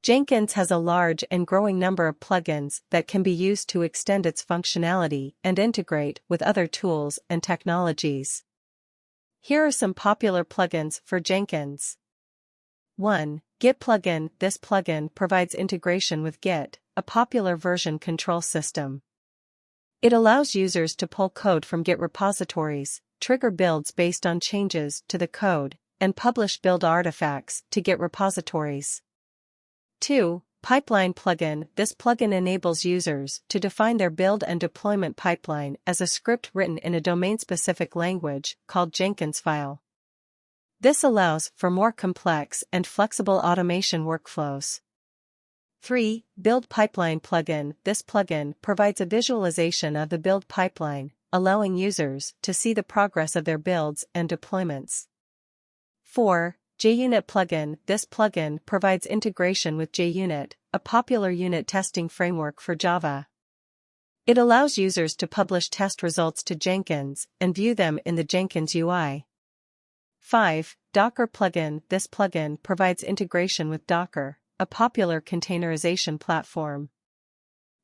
Jenkins has a large and growing number of plugins that can be used to extend its functionality and integrate with other tools and technologies. Here are some popular plugins for Jenkins. 1. Git plugin. This plugin provides integration with Git, a popular version control system. It allows users to pull code from Git repositories, trigger builds based on changes to the code, and publish build artifacts to Git repositories. 2. Pipeline plugin. This plugin enables users to define their build and deployment pipeline as a script written in a domain-specific language called Jenkins file. This allows for more complex and flexible automation workflows. 3. Build pipeline plugin. This plugin provides a visualization of the build pipeline, allowing users to see the progress of their builds and deployments. 4. JUnit plugin. This plugin provides integration with JUnit, a popular unit testing framework for Java. It allows users to publish test results to Jenkins and view them in the Jenkins UI. 5. Docker plugin. This plugin provides integration with Docker, a popular containerization platform.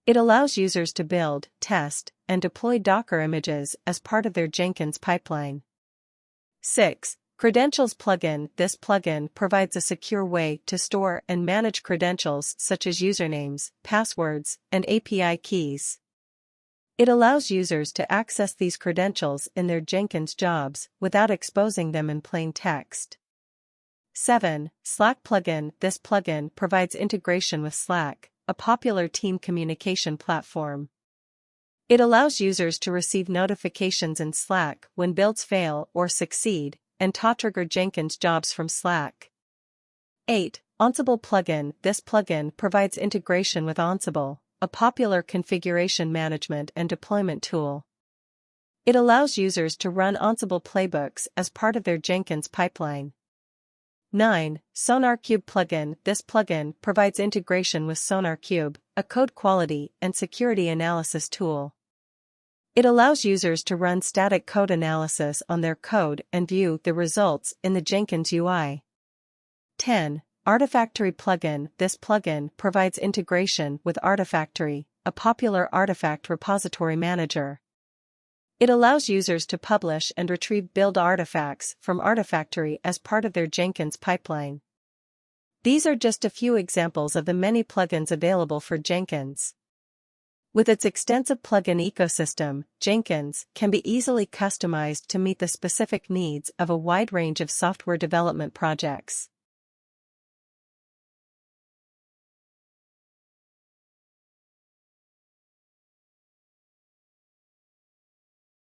It allows users to build, test, and deploy Docker images as part of their Jenkins pipeline. 6. Credentials plugin. This plugin provides a secure way to store and manage credentials such as usernames, passwords, and API keys. It allows users to access these credentials in their Jenkins jobs without exposing them in plain text. 7. Slack plugin. This plugin provides integration with Slack, a popular team communication platform. It allows users to receive notifications in Slack when builds fail or succeed, and to trigger Jenkins jobs from Slack. 8. Ansible plugin. This plugin provides integration with Ansible, a popular configuration management and deployment tool. It allows users to run Ansible playbooks as part of their Jenkins pipeline. 9. SonarQube plugin. This plugin provides integration with SonarQube, a code quality and security analysis tool. It allows users to run static code analysis on their code and view the results in the Jenkins UI. 10. Artifactory plugin. This plugin provides integration with Artifactory, a popular artifact repository manager. It allows users to publish and retrieve build artifacts from Artifactory as part of their Jenkins pipeline. These are just a few examples of the many plugins available for Jenkins. With its extensive plugin ecosystem, Jenkins can be easily customized to meet the specific needs of a wide range of software development projects.